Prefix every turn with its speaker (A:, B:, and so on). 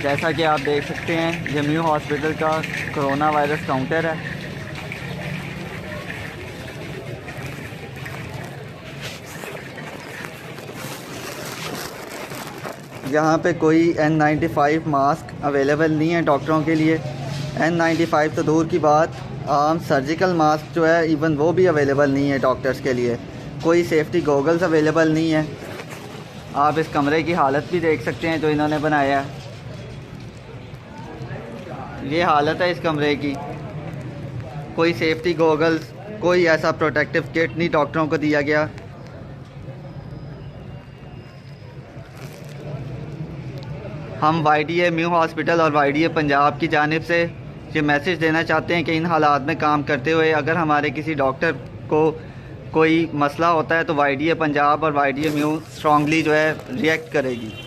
A: जैसा कि आप देख सकते हैं ये म्यू हॉस्पिटल का कोरोना वायरस काउंटर है। यहाँ पे कोई N95 मास्क अवेलेबल नहीं है डॉक्टरों के लिए। N95 तो दूर की बात, आम सर्जिकल मास्क जो है इवन वो भी अवेलेबल नहीं है डॉक्टर्स के लिए। कोई सेफ्टी गॉगल्स अवेलेबल नहीं है। आप इस कमरे की हालत भी देख सकते हैं जो इन्होंने बनाया है। ये हालत है इस कमरे की। कोई सेफ्टी गॉगल्स, कोई ऐसा प्रोटेक्टिव किट नहीं डॉक्टरों को दिया गया। हम YDA म्यू हॉस्पिटल और YDA पंजाब की जानिब से ये मैसेज देना चाहते हैं कि इन हालात में काम करते हुए अगर हमारे किसी डॉक्टर को कोई मसला होता है तो YDA पंजाब और YDA म्यू स्ट्रॉन्गली जो है रिएक्ट करेगी।